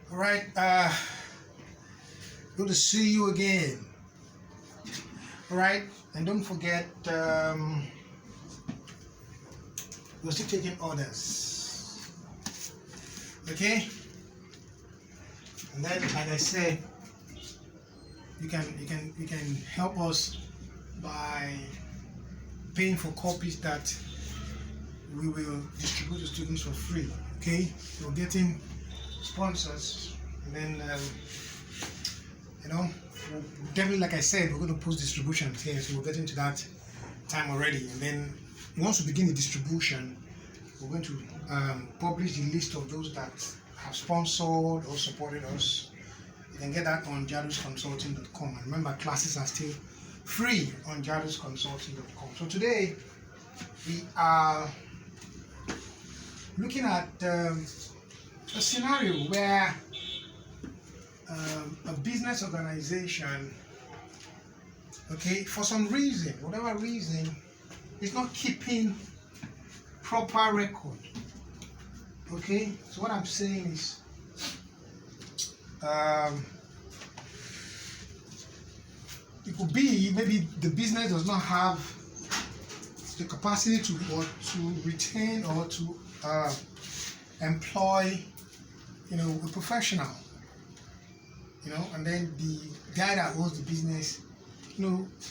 All right, good to see you again. All right, and don't forget, we're still taking orders. Okay, and then, like I said, you can help us by paying for copies that we will distribute to students for free. Okay, we're getting sponsors, and then definitely, like I said, we're going to post distributions here, so we're getting to that time already. And then once we begin the distribution, we're going to publish the list of those that have sponsored or supported us. You can get that on jadusconsulting.com. And remember, classes are still free on jadusconsulting.com. So today we are looking at a scenario where a business organization, okay, for some reason, whatever reason, is not keeping proper record. Okay, so what I'm saying is, it could be maybe the business does not have the capacity to retain or to employ, a professional. And then the guy that owns the business,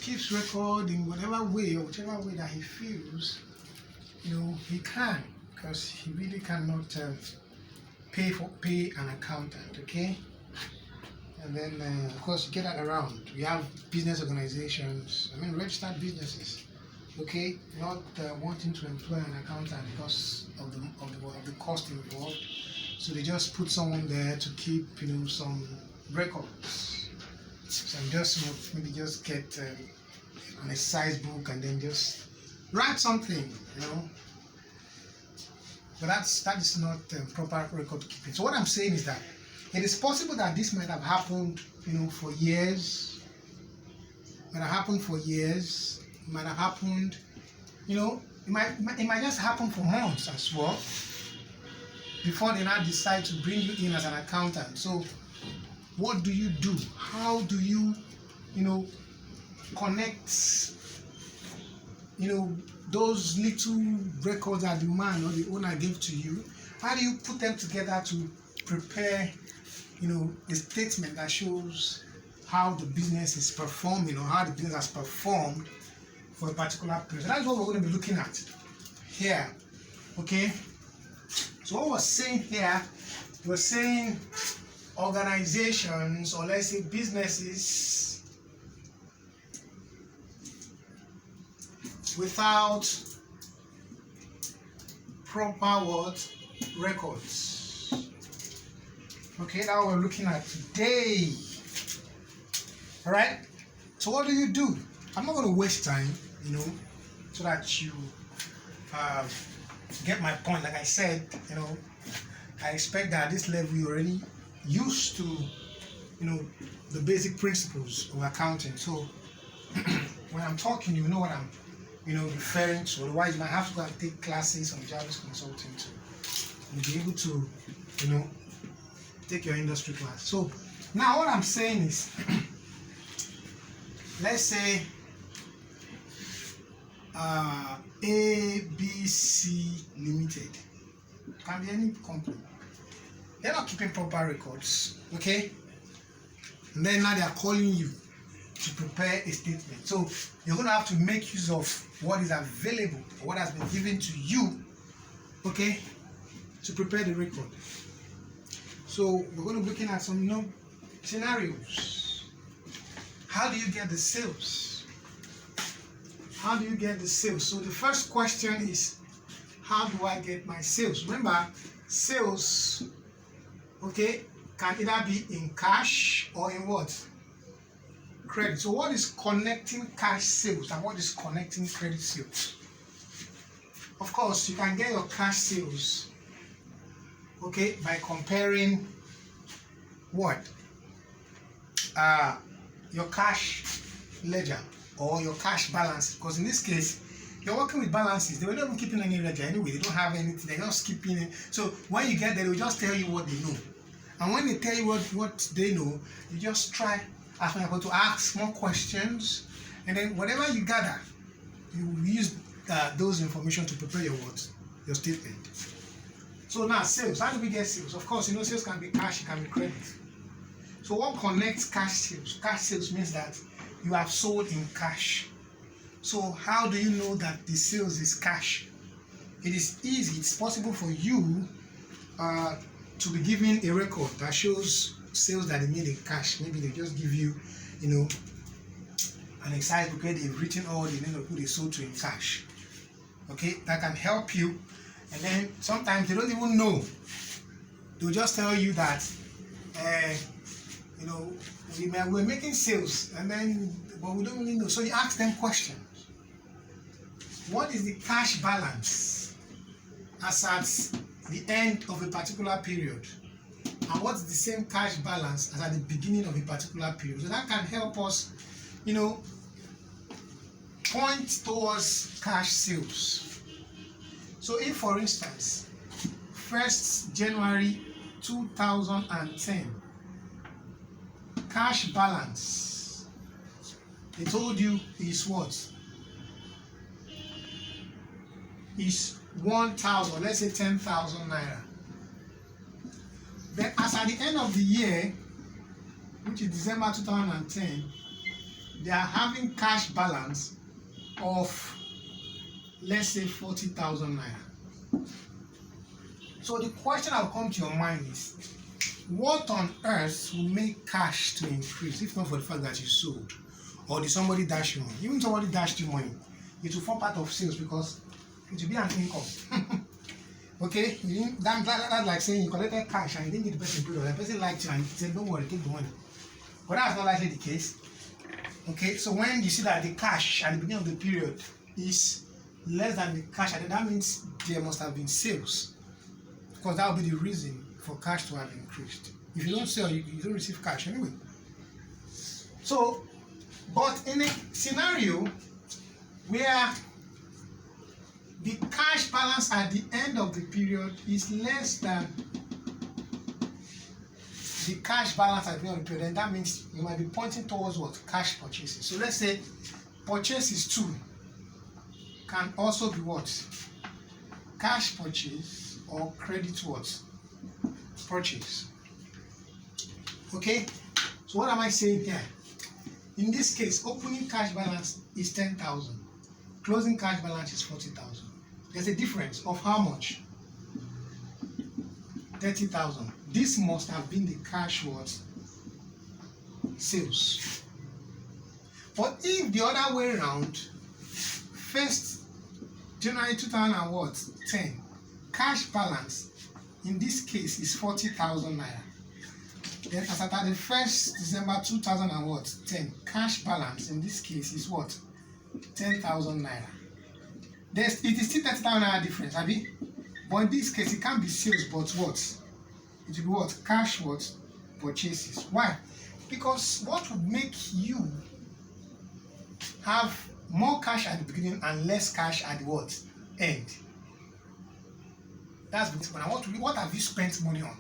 keeps record in whatever way or whichever way that he feels, he can, because he really cannot pay an accountant, okay? And then, of course, you get that around. We have business organizations, registered businesses, okay, not wanting to employ an accountant because of the cost involved. So they just put someone there to keep, some records. So I'm just maybe just get an exercise book and then just write something, But that is not proper record keeping. So what I'm saying is that it is possible that this might have happened, for years. Might have happened for years. It might have happened, it might just happen for months as well, before they now decide to bring you in as an accountant. So what do you do? How do you, connect, those little records that the man or the owner gave to you? How do you put them together to prepare, a statement that shows how the business is performing or how the business has performed for a particular period? That's what we're going to be looking at here. Okay? So what we're saying here, we're saying organizations, or let's say businesses, without proper records. Okay, now we're looking at today. All right. So what do you do? I'm not going to waste time, so that you get my point. Like I said, I expect that at this level you're already used to, the basic principles of accounting. So when I'm talking, you know what I'm, referring to. Otherwise, you might have to go and take classes on Jarvis Consulting to be able to, take your industry class. So now what I'm saying is, let's say ABC Limited, can be any company. They're not keeping proper records, okay? And then now they are calling you to prepare a statement. So you're going to have to make use of what is available, or what has been given to you, okay, to prepare the record. So we're going to be looking at some, scenarios. How do you get the sales? How do you get the sales? So the first question is, how do I get my sales? Remember, sales, okay, can either be in cash or in what? Credit. So what is connecting cash sales and what is connecting credit sales? Of course, you can get your cash sales, okay, by comparing what? Your cash ledger or your cash balance. Because in this case, you're working with balances. They were not even keeping any ledger anyway. They don't have anything. They're just keeping it. So when you get there, they will just tell you what they know. And when they tell you what they know, you just try as much as possible to ask more questions, and then whatever you gather, you use those information to prepare your statement. So now sales. How do we get sales? Of course, sales can be cash, it can be credit. So what connects cash sales? Cash sales means that you have sold in cash. So how do you know that the sales is cash? It is easy. It's possible for you to be given a record that shows sales that they made in cash. Maybe they just give you, an Excel book where they've written all the name of who they sold to in cash. Okay, that can help you. And then sometimes they don't even know. They'll just tell you that, we're making sales, but we don't really know. So you ask them questions. What is the cash balance as at the end of a particular period? And what's the same cash balance as at the beginning of a particular period? So that can help us, point towards cash sales. So if, for instance, 1st January 2010, cash balance, they told you is what? Is 1,000, let's say 10,000 naira. Then as at the end of the year, which is December 2010, they are having cash balance of, let's say, 40,000 naira. So the question that will come to your mind is, what on earth will make cash to increase if not for the fact that you sold? Or did somebody dash you money? Even somebody dashed you money, it will form part of sales because it will be an income. Okay? That's like saying you collected cash and you didn't get the person paid, or the person liked you and he said, don't worry, take the money. But that's not likely the case. Okay, so when you see that the cash at the beginning of the period is less than the cash, that means there must have been sales, because that will be the reason for cash to have increased. If you don't sell, you don't receive cash anyway. So, but in a scenario where the cash balance at the end of the period is less than the cash balance at the end of the period, then that means you might be pointing towards what? Cash purchases. So let's say purchases 2 can also be what? Cash purchase or credit what? Purchase. Okay? So what am I saying here? In this case, opening cash balance is 10,000. Closing cash balance is 40,000. There's a difference of how much? 30,000. This must have been the cash what? Sales. But if the other way around, 1st January 2010, cash balance in this case is 40,000 naira. Then as at the 1st December 2010, cash balance in this case is what? 10,000 naira. It is still 30,000 naira difference, Abi? But in this case, it can't be sales, but what? It will be what? Cash what? Purchases. Why? Because what would make you have more cash at the beginning and less cash at the what? End. That's the one. What have you spent money on?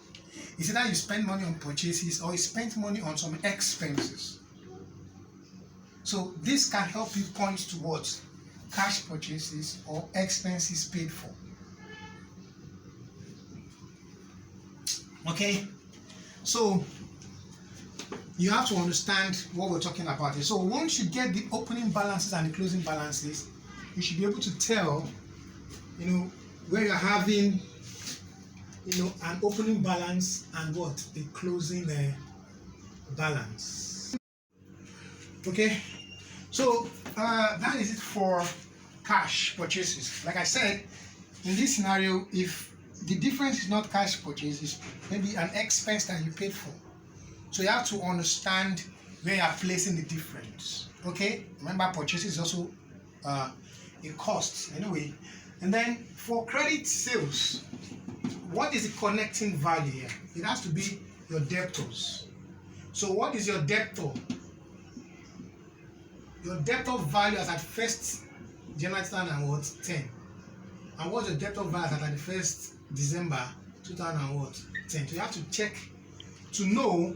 Is it that you spend money on purchases or you spent money on some expenses? So this can help you point towards cash purchases or expenses paid for. Okay, so you have to understand what we're talking about here. So once you get the opening balances and the closing balances, you should be able to tell, where you're having, an opening balance and what? The closing balance. Okay, so that is it for cash purchases. Like I said, in this scenario, if the difference is not cash purchase, it's maybe an expense that you paid for. So you have to understand where you are placing the difference. Okay, remember purchases is also a cost anyway. And then for credit sales, what is the connecting value here? It has to be your debtors. So what is your debtor? Your debtor value as at 1st January 2010. And what's your debtor value as at the 1st December 2010? So you have to check to know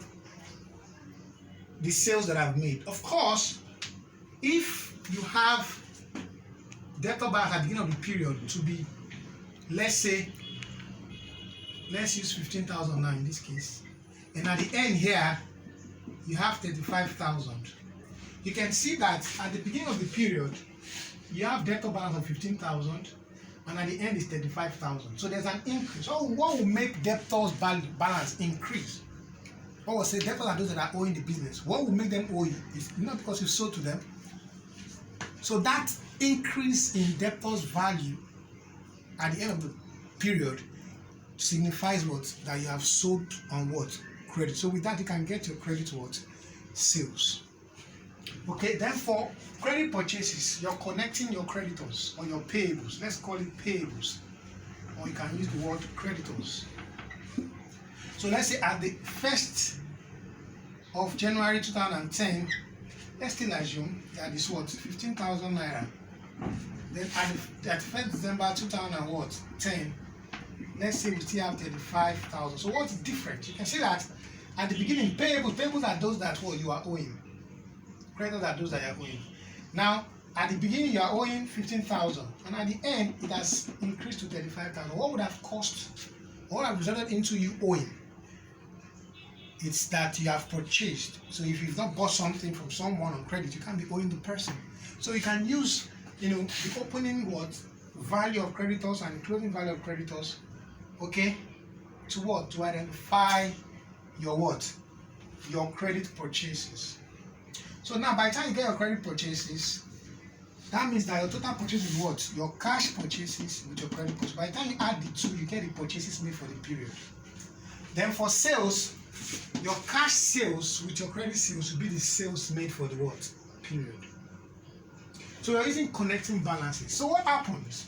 the sales that I've made. Of course, if you have debtor balance at the beginning of the period to be, let's use 15,000 now in this case, and at the end here you have 35,000. You can see that at the beginning of the period you have debtor balance of 15,000, and at the end is 35,000. So there's an increase. So what will make debtors balance increase? What will say debtors are those that are owing the business. What will make them owe you? It's not because you sold to them. So that increase in debtors value at the end of the period signifies what? That you have sold on what? Credit. So with that you can get your credit what? Sales. Okay, then for credit purchases, you're connecting your creditors or your payables. Let's call it payables, or you can use the word creditors. So let's say at the 1st of January 2010, let's still assume that is what? 15,000 naira. Then at 1st December 2010, let's say we still have 35,000. So what's different? You can see that at the beginning, payables are those that what you are owing. Creditors are those that you are owing. Now, at the beginning, you are owing 15,000, and at the end, it has increased to 35,000. What would have cost? What have resulted into you owing? It's that you have purchased. So if you've not bought something from someone on credit, you can't be owing the person. So you can use, the opening what? Value of creditors and the closing value of creditors, okay, to what? To identify your what? Your credit purchases. So now by the time you get your credit purchases, that means that your total purchase is what? Your cash purchases with your credit purchases. By the time you add the two, you get the purchases made for the period. Then for sales, your cash sales with your credit sales will be the sales made for the what? Period. So you're using connecting balances. So what happens?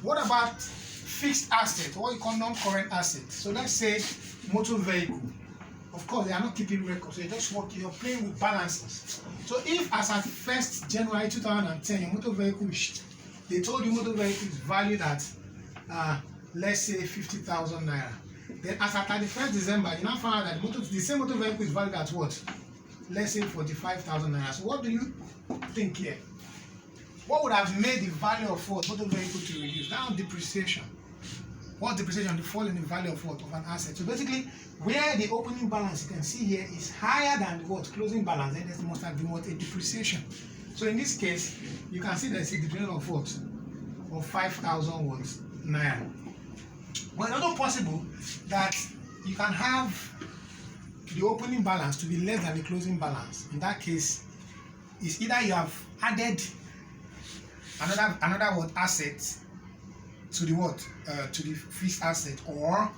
What about fixed assets, what you call non-current assets? So let's say motor vehicle. Of course, they are not keeping records. So you're playing with balances. So if as at 1st January 2010, your motor vehicle, they told you motor vehicle is valued at, let's say 50,000 naira. Then as at 31st December, you now found out that the same motor vehicle is valued at what? Let's say 45,000 naira. So what do you think here? What would have made the value of what motor vehicle to reduce? Now depreciation. What depreciation? The fall in the value of what? Of an asset. So basically, where the opening balance you can see here is higher than what? Closing balance, then there must have been what? A depreciation. So in this case, you can see there's a depreciation of what? Of 5,000 what? Naira. But it's also possible that you can have the opening balance to be less than the closing balance. In that case, it's either you have added another what? Asset to the what? To the fixed asset, or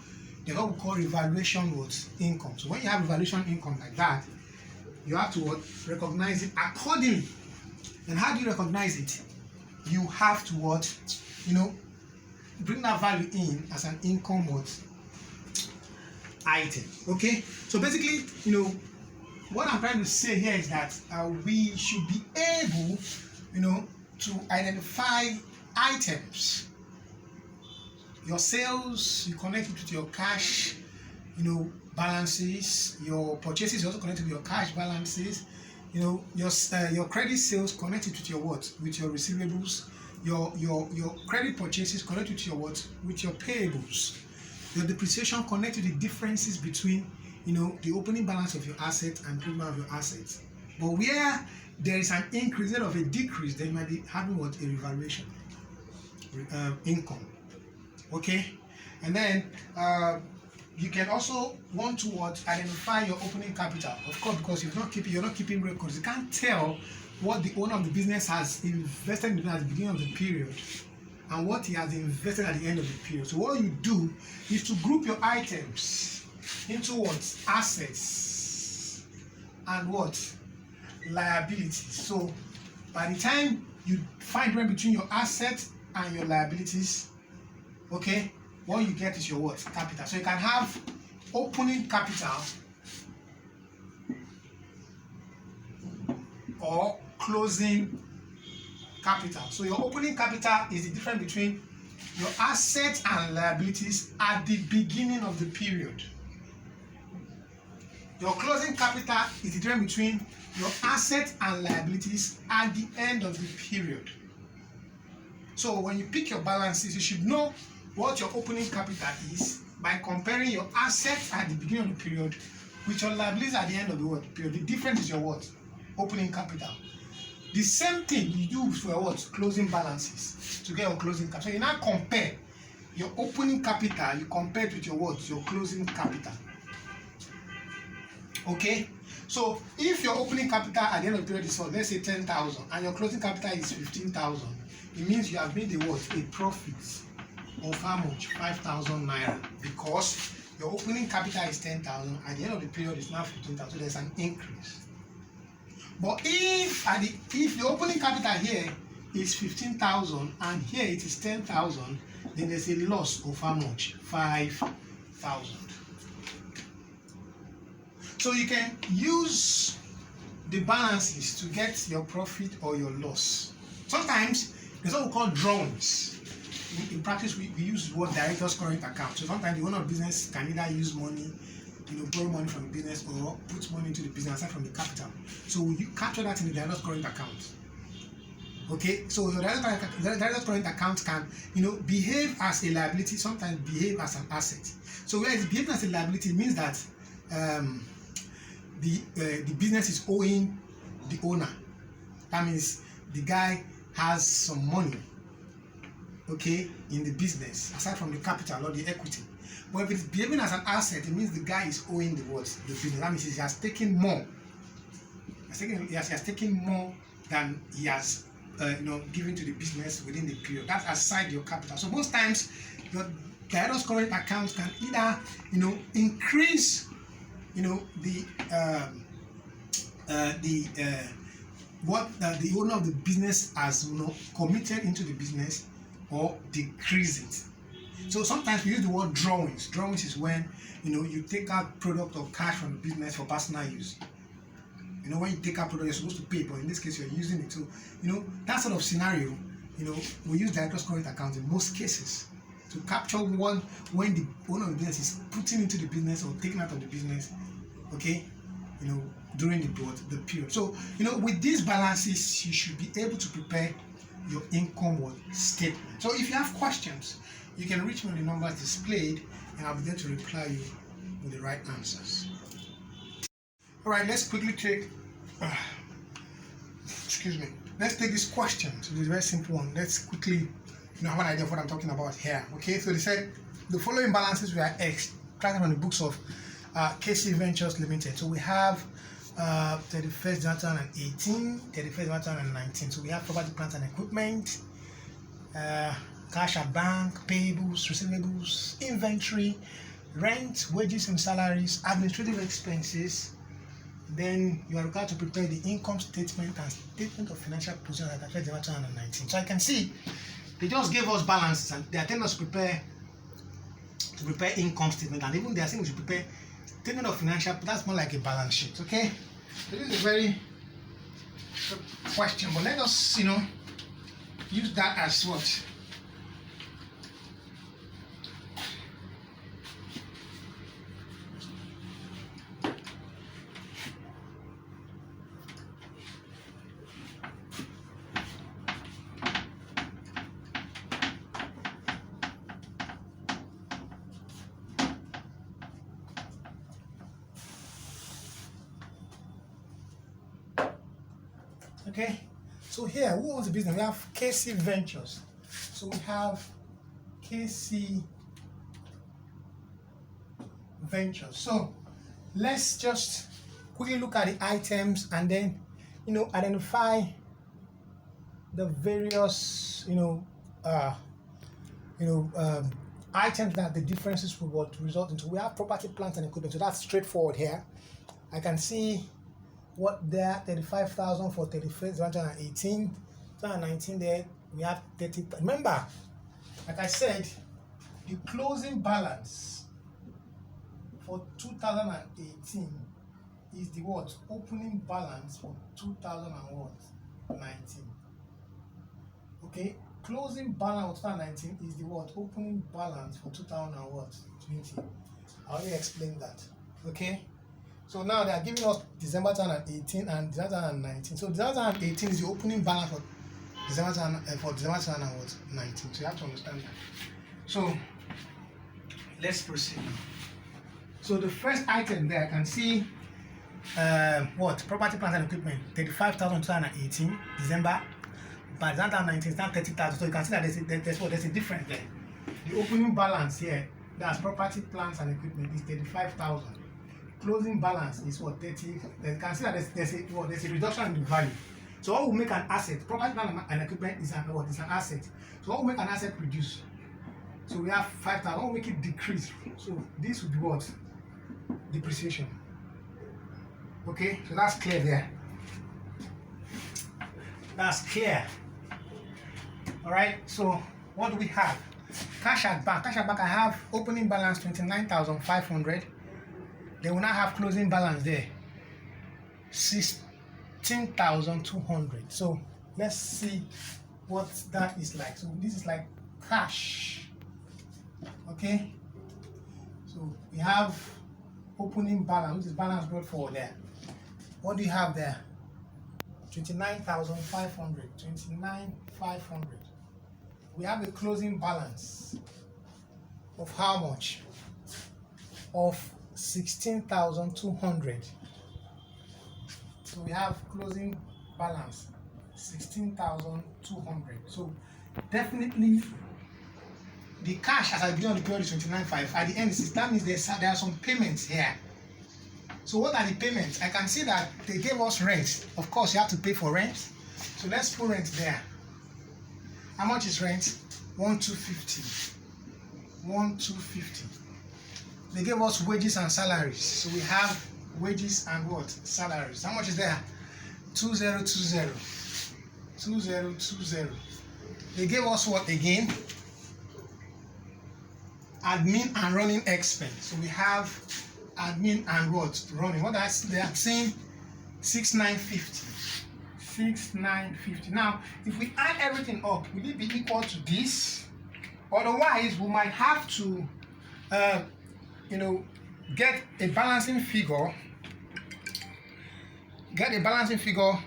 the what we call revaluation what? Income. So when you have revaluation income like that, you have to what? Recognize it accordingly. And how do you recognize it? You have to what? Bring that value in as an income what? Item. Okay? So basically, what I'm trying to say here is that we should be able, to identify items. Your sales, you connect it with your cash, balances. Your purchases, you also connect it with your cash balances. Your credit sales connected with your what? With your receivables. Your credit purchases connected with your what? With your payables. Your depreciation connected to the differences between the opening balance of your asset and closing balance of your assets. But where there is an increase instead of a decrease, then you might be having what? A revaluation income. Okay, and then you can also want to what? Identify your opening capital. Of course, because you're not keeping records. You can't tell what the owner of the business has invested in at the beginning of the period and what he has invested at the end of the period. So what you do is to group your items into what? Assets and what? Liabilities. So by the time you find them between your assets and your liabilities, okay, what you get is your what? Capital. So you can have opening capital or closing capital. So your opening capital is the difference between your assets and liabilities at the beginning of the period. Your closing capital is the difference between your assets and liabilities at the end of the period. So when you pick your balances, you should know what your opening capital is by comparing your assets at the beginning of the period with your liabilities at the end of the period. The difference is your what? Opening capital. The same thing you do for your what? Closing balances to get your closing capital. So you now compare your opening capital, you compare it with your what? Your closing capital. Okay? So if your opening capital at the end of the period is, let's say 10,000 and your closing capital is 15,000, it means you have made a what? A profit of how much? 5,000 naira, because your opening capital is 10,000, at the end of the period it's now 15,000, so there's an increase. But if the opening capital here is 15,000 and here it is 10,000, then there's a loss of how much? 5,000. So you can use the balances to get your profit or your loss. Sometimes there's what we call drawings. In practice, we use the word director's current account. So sometimes the owner of business can either use money, borrow money from the business, or put money into the business aside from the capital. So you capture that in the director's current account. Okay, so your director's current account can, behave as a liability, sometimes behave as an asset. So where it's behaving as a liability, it means that the business is owing the owner. That means the guy has some money, okay, in the business aside from the capital or the equity. But if it's behaving as an asset, it means the guy is owing the what? The business. That means he has taken more. He has taken more than he has given to the business within the period. That's aside your capital. So most times your director's current account can either increase what the owner of the business has committed into the business, or decrease it. So sometimes we use the word drawings. Drawings is when you take out product or cash from the business for personal use. When you take out product, you're supposed to pay, but in this case you're using it. So that sort of scenario, we use director's current account in most cases to capture when the owner of the business is putting into the business or taking out of the business, okay, during the period. So with these balances, you should be able to prepare your income statement. So if you have questions, you can reach me on the numbers displayed, and I'll be there to reply you with the right answers. All right, let's quickly take let's take this question. So it's a very simple one. Let's quickly have an idea of what I'm talking about here. Okay, so they said the following balances were extracted from the books of KC Ventures Limited. So we have 31st 2018, 31st 2019. So we have property, plant and equipment, cash at bank, payables, receivables, inventory, rent, wages and salaries, administrative expenses. Then you are required to prepare the income statement and statement of financial position at 31st 2019. So I can see they just gave us balances, and they are telling us to prepare income statement, and even they are saying we should prepare statement of financial, but that's more like a balance sheet. Okay, so this is a very good question, but let us use that as what? Okay, so here, who owns the business? We have KC Ventures. So we have KC Ventures. So let's just quickly look at the items and then, identify the various, items that the differences would result into. We have property, plant and equipment. So that's straightforward here. I can see what there, 35,000 for 31st 2018, 2019 there we have 30. Remember, like I said, the closing balance for 2018 is the what? Opening balance for 2019. Okay, closing balance for 2019 is the what? Opening balance for 2020. I already explained that. Okay. So now they are giving us December 2018 and December 2019. So December 2018 is the opening balance for December 2019. So you have to understand that. So let's proceed. So the first item there, I can see property, plant and equipment, 35,218 December. By December 2019, it's now 30,000. So you can see that there's a difference there. The opening balance here, that's property, plants and equipment, is 35,000. Closing balance is what, 30. You can see that there's a reduction in the value. So what will make an asset, property, plant and equipment is an asset. So what will make an asset reduce? So we have 5,000. What will make it decrease? So this would be what? Depreciation. Okay, so that's clear there. That's clear. All right, so what do we have? Cash at bank. Cash at bank, I have opening balance 29,500. They will now have closing balance there 16,200. So let's see what that is like. So this is like cash. Okay, so we have opening balance, which is balance brought forward there. What do you have there? 29,500. 29,500. We have a closing balance of how much? Of 16,200. So we have closing balance 16,200. So definitely the cash as I begin on the period is 29,500. At the end, that means there are some payments here. So what are the payments? I can see that they gave us rent. Of course, you have to pay for rent. So let's put rent there. How much is rent? 1,250. 1,250. They gave us wages and salaries. So we have wages and what? Salaries. How much is there? 2,020. 2,020. They gave us what again? Admin and running expense. So we have admin and what? Running. What they are saying? 6,950. 6,950. Now, if we add everything up, will it be equal to this? Otherwise, we might have to, get a balancing figure. Get a balancing figure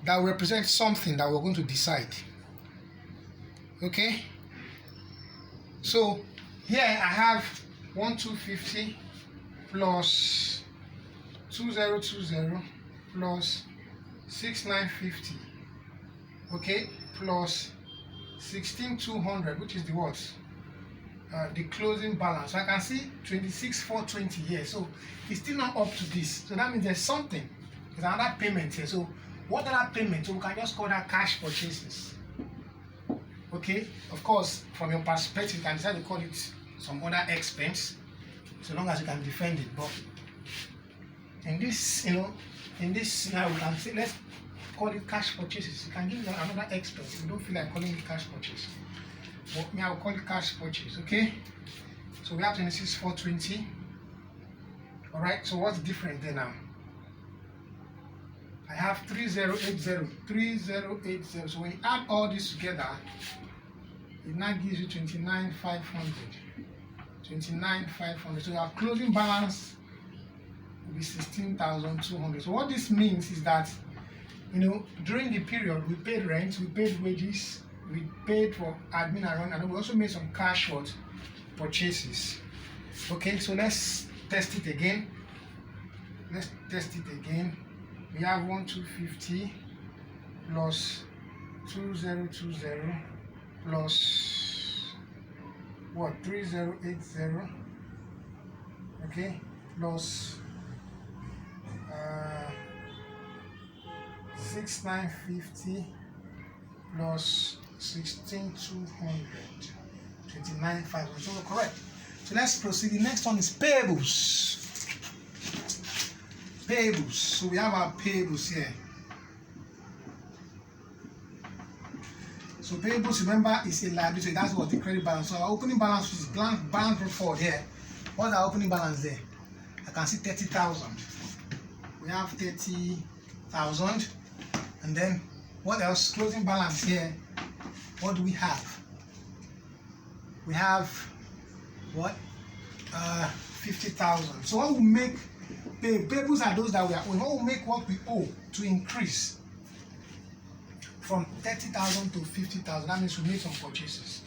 that will represent something that we're going to decide. Okay. So here I have 1,250 plus 2,020 plus 6,950, okay, plus 16,200, which is the what? The closing balance. So I can see 26,420 here. So it's still not up to this. So that means there's something. There's another payment here. So what other payment? So we can just call that cash purchases. Okay. Of course, from your perspective, you can decide to call it some other expense, so long as you can defend it. But in this, in this scenario, we can say let's call it cash purchases. You can give them another expense. You don't feel like calling it cash purchase. But me, I'll call it cash purchase. Okay. So we have 26,420. All right. So what's the difference there now? I have 3,080. 3,080. So when you add all this together, it now gives you 29,500. 29,500. So our closing balance will be 16,200. So what this means is that, during the period we paid rent, we paid wages, we paid for admin and run, and we also made some cash purchases. Okay, so let's test it again. We have 1,250 plus 2,020 plus what? 3,080. Okay, plus 6,950 plus 16,200, 29,500. So correct. So let's proceed. The next one is payables. Payables. So we have our payables here. So payables, remember, is a liability. That's what the credit balance. So our opening balance is balance brought forward here. What's our opening balance there? I can see 30,000. We have 30,000. And then what else? Closing balance here. What do we have? We have what? 50,000. So what will make Payables are those that we will make what we owe to increase from 30,000 to 50,000. That means we made some purchases.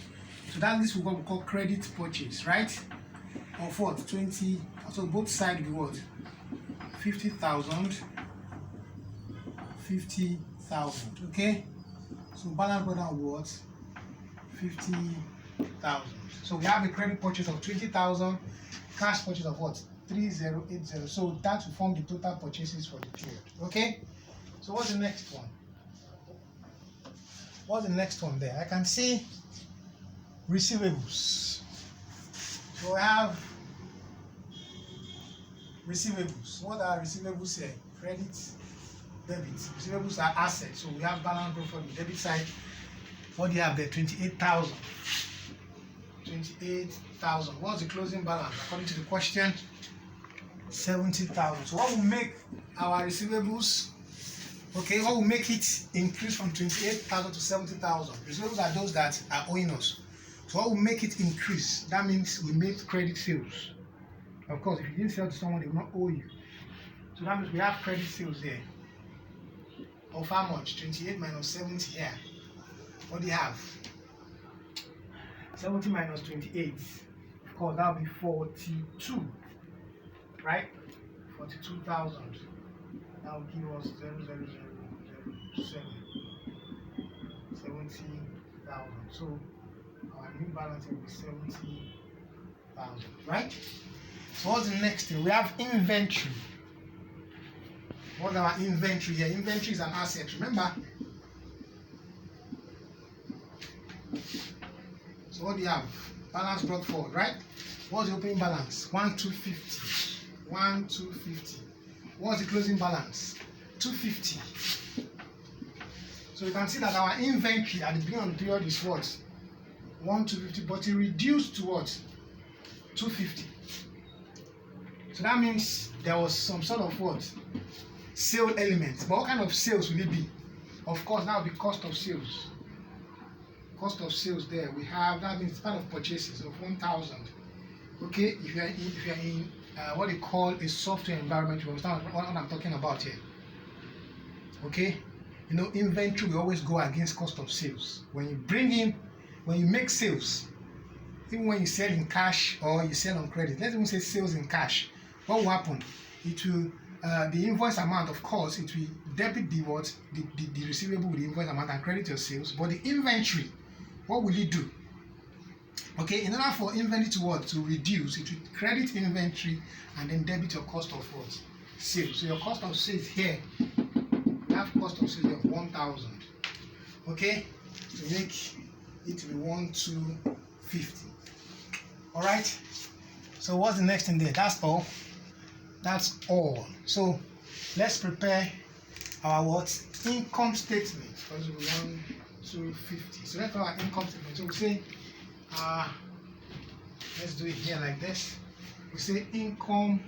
So that is what we call credit purchase, right? Of what? 20. So both sides will be what? 50,000. 50,000. Okay? So balance brother what? 50,000. So we have a credit purchase of 20,000, cash purchase of what? 3080. So that will form the total purchases for the period. Okay? So what's the next one? What's the next one there? I can see receivables. So we have receivables. What are receivables here? Credit, debit. Receivables are assets. So we have balance for the debit side. What do you have there? 28,000. 28,000. What's the closing balance? According to the question, 70,000. So what will make our receivables? Okay, what will make it increase from 28,000 to 70,000? Receivables are those that are owing us. So what will make it increase? That means we made credit sales. Of course, if you didn't sell to someone, they will not owe you. So that means we have credit sales there. Of how much? 28 minus 70 here. What do you have? 70 minus 28. Of course, that will be 42. Right? 42,000. That will give us 0.00007. 70,000. So our new balance will be 70,000. Right? So what's the next thing? We have inventory. What's our inventory here? Inventory is an asset. Remember? So what do you have? Balance brought forward, right? What's the opening balance? 1,250. 1,250. What's the closing balance? 250. So you can see that our inventory at the beginning of the period is what? 1,250, but it reduced to what? 250. So that means there was some sort of what? Sale element. But what kind of sales will it be? Of course, that will be cost of sales. Cost of sales there we have, that means part of purchases of 1,000. Okay, if you're in what they call a software environment, you understand what I'm talking about here. Okay, you know, inventory will always go against cost of sales. When you make sales, even when you sell in cash or you sell on credit, let's even say sales in cash, what will happen? It will the invoice amount, of course, it will debit the receivable with the invoice amount and credit your sales. But the inventory, what will it do? Okay, in order for inventory to what? To reduce, it will credit inventory and then debit your cost of what? Sales. So your cost of sales here, you have cost of sales of 1,000. Okay, to make it to be 1,250. All right. So what's the next thing there? That's all. That's all. So let's prepare our what? Income statement. Because we want 250. So let's do our income statement. So we say, let's do it here like this. We say income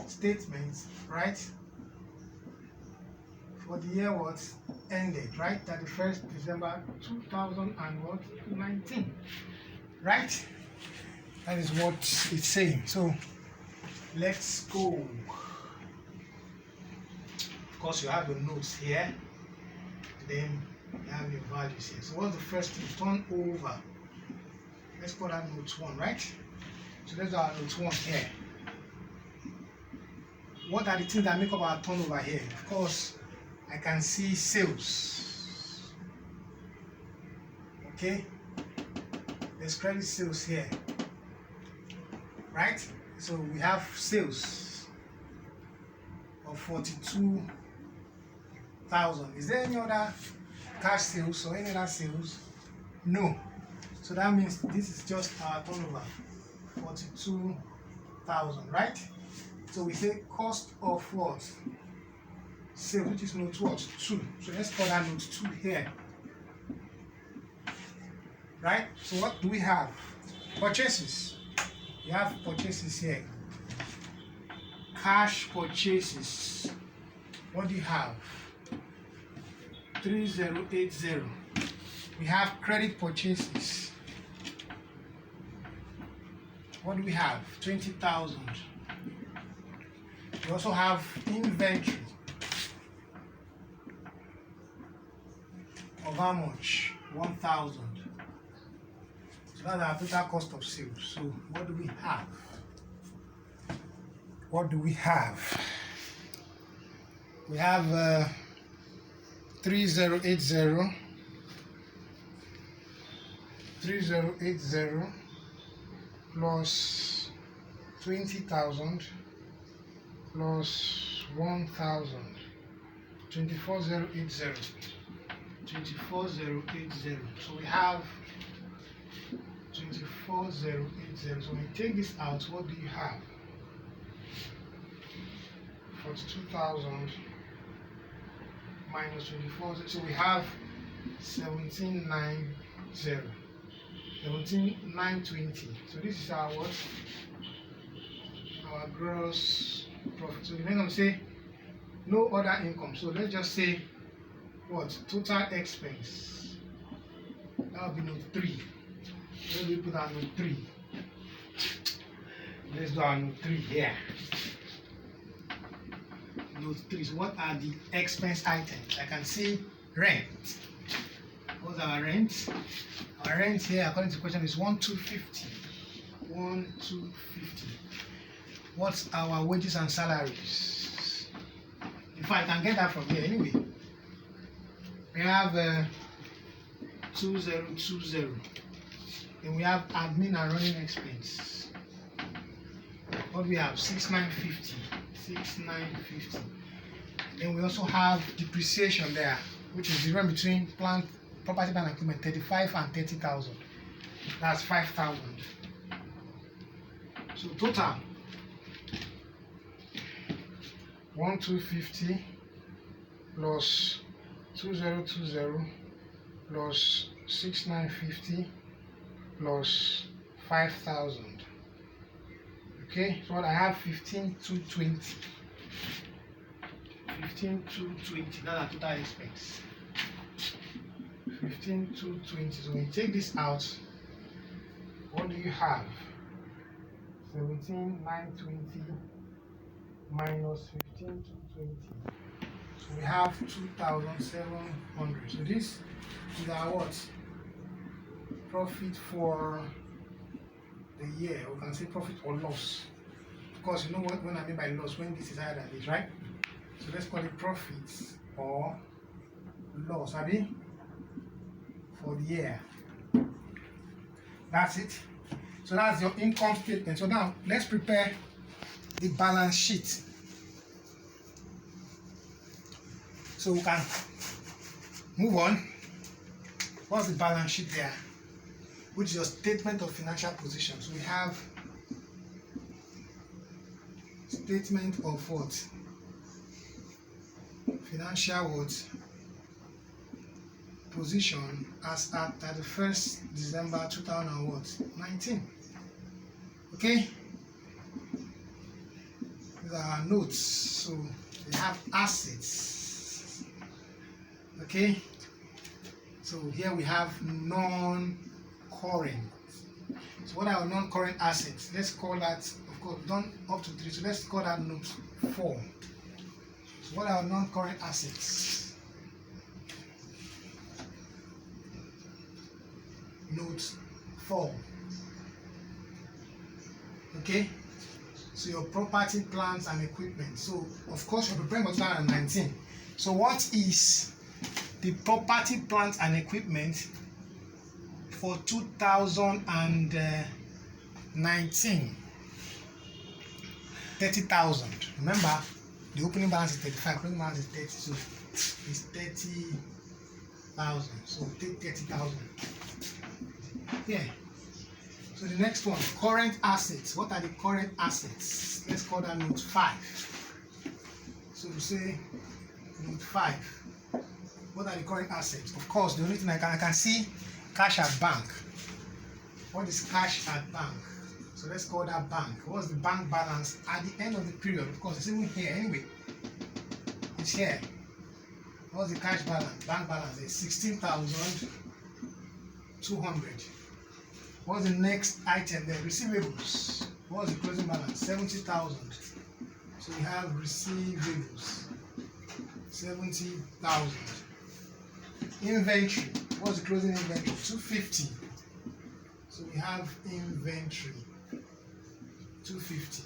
statement, right? For the year what ended, right? 31st December 2019, right? That is what it's saying. So let's go. Of course, you have your notes here. Then you have your values here. So what's the first thing? Turnover. Let's call that note 1, right? So let's do our note 1 here. What are the things that make up our turnover here? Of course, I can see sales. Okay? There's credit sales here. Right? So we have sales of 42,000. Is there any other cash sales or any other sales? No. So that means this is just our turnover, 42,000, right? So we say cost of what? Sales, which is note what? 2. So let's call that note 2 here. Right? So what do we have? Purchases. We have purchases here. Cash purchases. What do you have? 3080. We have credit purchases. What do we have? 20,000. We also have inventory of how much? 1,000. So that's our total cost of sales. So what do we have? What do we have? We have 3080 plus 20,000 plus 1,000, 24,080. 24,080. So we have 24,080. So when you take this out, what do you have? 42,000 minus 24,000. So we have 17,990. 17,920. So this is our what? Our gross profit. So then I'm say no other income. So let's just say what? Total expense. That will be note 3. Let me put our note 3. Let's do our note 3 here. Note 3. So what are the expense items? I can see rent. What's our rent? Our rent here, according to the question, is 1,250. 1,250. What's our wages and salaries? In fact, I can get that from here anyway. We have 2,020. Then we have admin and running expense. What do we have? 6,950. 6,950. Then we also have depreciation there, which is the difference between property, plant, and equipment, 35 and 30,000. That's 5,000. So total 1,250 plus 2,020 plus 6,950 plus 5,000. Okay, so what I have 15,220. 15,220. That's our total expense. 15,220. So when you take this out, what do you have? 17,920 minus 15,220. So we have 2,700. So this is our what? Profit for the year. We can say profit or loss. Of course, you know what I mean by loss when this is higher than this, right? So let's call it profit or loss, Abi, for the year. That's it. So that's your income statement. So now let's prepare the balance sheet. So we can move on. What's the balance sheet there? Which is your statement of financial position. So we have statement of what? Financial what? Position as at 31st December 2019. Okay? These are our notes. So we have assets. Okay? So here we have non-current. So what are our non-current assets? Let's call that, of course, done up to 3. So let's call that note 4. So what are our non-current assets? Note 4. Okay? So your property, plants, and equipment. So of course you're preparing for 2019. So what is the property, plant, and equipment for 2019? 30,000. Remember, the opening balance is 35, opening balance is 30, so it's 30,000. So take 30,000. Yeah. So the next one, current assets. What are the current assets? Let's call that note 5. So to say note 5. What are the current assets? Of course, the only thing I can see cash at bank. What is cash at bank? So let's call that bank. What's the bank balance at the end of the period? Of course, it's even here anyway. It's here. What's the cash balance? Bank balance is 16,200. What's the next item there? Receivables. What's the closing balance? 70,000. So we have receivables. 70,000. Inventory. What's the closing inventory? 250. So we have inventory. 250.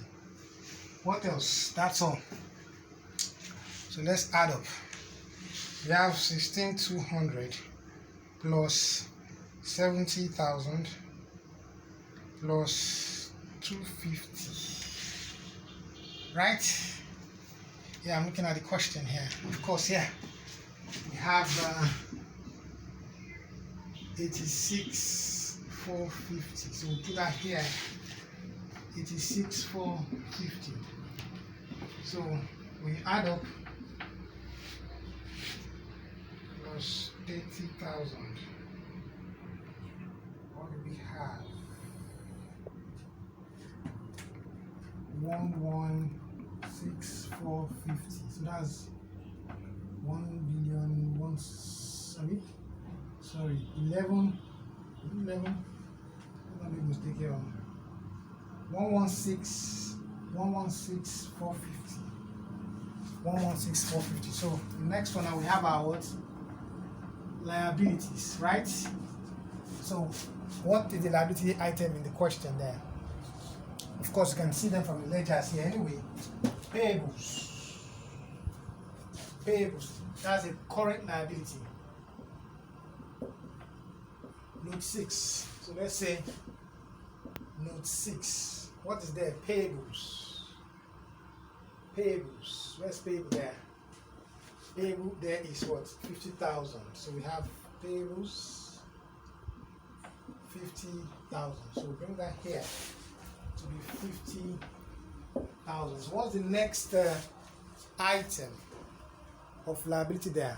What else? That's all. So let's add up. We have 16,200 plus 70,000 plus 250. Right? Yeah, I'm looking at the question here. Of course, yeah. We have 86,450. So we'll put that here. 86,450. So we add up plus 30,000. What do we have? 116,450. So that's 1,000,000,000. Sorry, 11. Let me mistake here. 116,450. 116,450. So the next one now we have our what? Liabilities, right? So what is the liability item in the question there? Of course, you can see them from the ledgers here anyway. Payables. Payables. That's a current liability. Note 6. So let's say note 6. What is there? Payables. Payables. Where's payable there? Payable there is what? 50,000. So we have payables 50,000. So we bring that here to be 50,000. So what's the next item of liability there?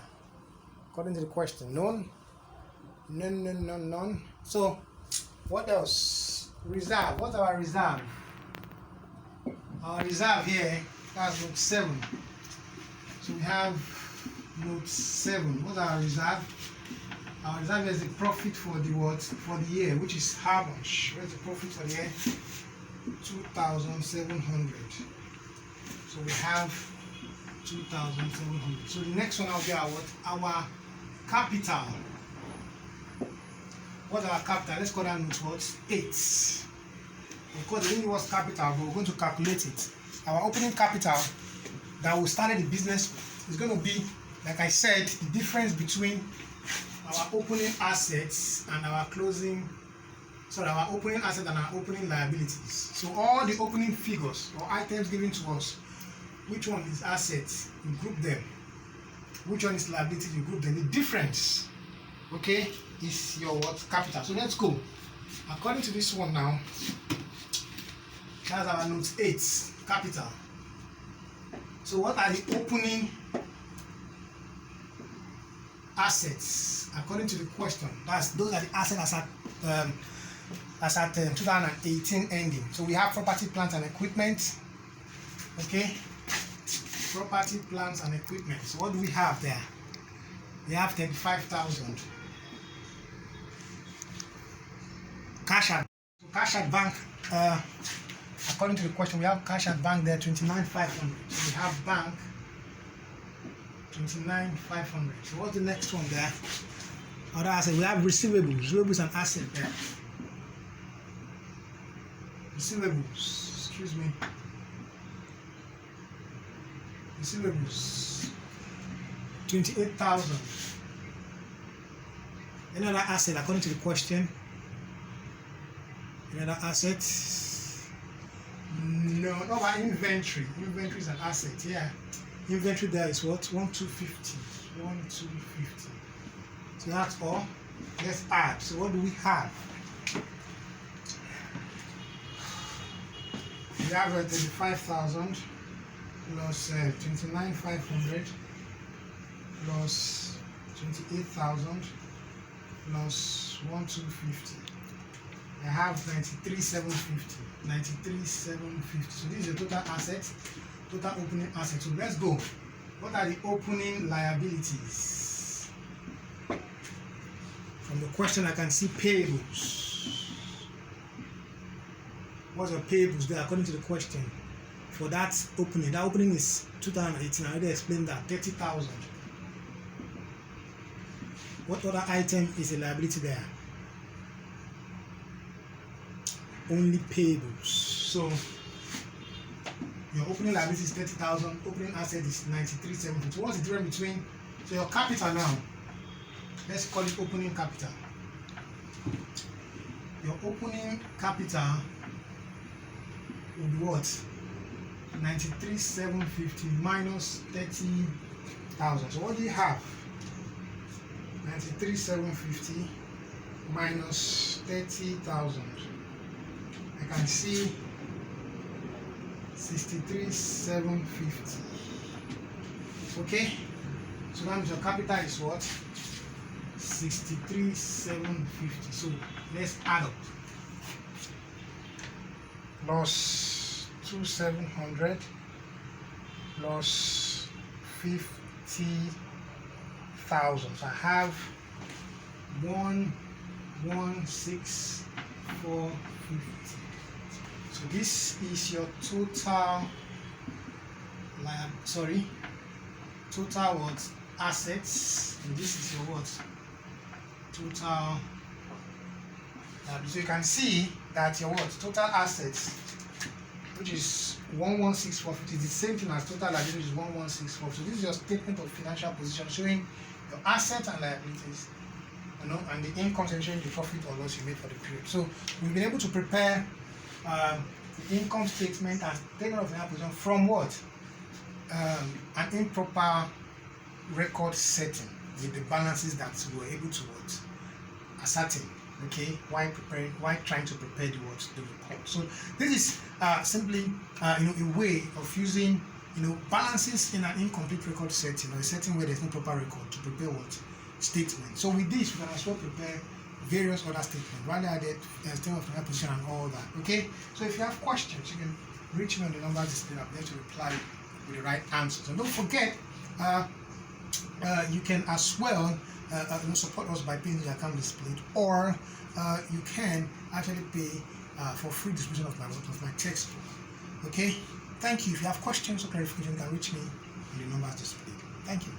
According to the question, none. None. So what else? Reserve. What's our reserve? Our reserve here, that's note 7. So we have note 7. What's our reserve? Our reserve is the profit for the what? For the year, which is how much? Where's the profit for the year? 2,700. So we have 2,700. So the next one will be our what? Our capital. What's our capital? Let's call that note what? 8. Of course, the only was capital, but we're going to calculate it. Our opening capital that we started the business with is going to be, like I said, the difference between our opening assets and our closing. Sorry, our opening asset and our opening liabilities. So all the opening figures or items given to us, which one is assets, you group them. Which one is liability, you group them. The difference, okay, is your what? Capital. So let's go. According to this one now, that's our note 8, capital. So what are the opening assets according to the question? Those are the assets as at 2018 ending. So we have property, plant and equipment. Okay, property, plants and equipment. So what do we have there? We have 35,000. Cash at bank. According to the question, we have cash at bank there 29,500. So we have bank 29,500. So what's the next one there? Other asset. We have receivables. Receivables and asset there. Receivables. Excuse me. Receivables. 28,000. Any other asset according to the question? Any other asset? No, not about inventory. Inventory is an asset, yeah. Inventory there is what? 1,250. 1,250. So that's all. Let's add. So what do we have? We have 35,000 plus 29,500 plus 28,000 plus 1,250. I have 93,750. 93,750. So this is the total asset, total opening asset. So let's go. What are the opening liabilities? From the question, I can see payables. what's your payables there according to the question for that opening? That opening is 2018. I already explained that, 30,000. What other item is a liability there? Only payables. So your opening liability is 30,000, opening asset is 93,750. So what's the difference between, so your capital now, let's call it opening capital. Your opening capital will be what? 93,750 minus 30,000. So what do you have? 93,750 minus 30,000. I can see 63,750. Okay, so that means your capital is what? 63,750. So let's add up. Plus 2,700 plus 50,000. So I have 116,450. So this is your total total what? Assets, and this is your what? Total liability. So you can see that your what? Total assets, which is 116,450, is the same thing as total liability, which is 116,450. So this is your statement of financial position showing your assets and liabilities, you know, and the income showing the profit or loss you made for the period. So we've been able to prepare the income statement and statement of financial position from what? An improper record setting with the balances that we were able to what? Ascertain. Okay, why trying to prepare the report. So this is simply a way of using balances in an incomplete record setting, or a setting where there's no proper record, to prepare what? Statement. So with this, we can as well prepare various other statements, value added, statement of financial position, and all that. Okay, so if you have questions, you can reach me on the numbers displayed up there to reply with the right answers. And don't forget, you can as well support us by paying the account displayed, or you can actually pay for free distribution of my textbook. Okay, thank you. If you have questions or clarification, you can reach me on the numbers displayed. Thank you.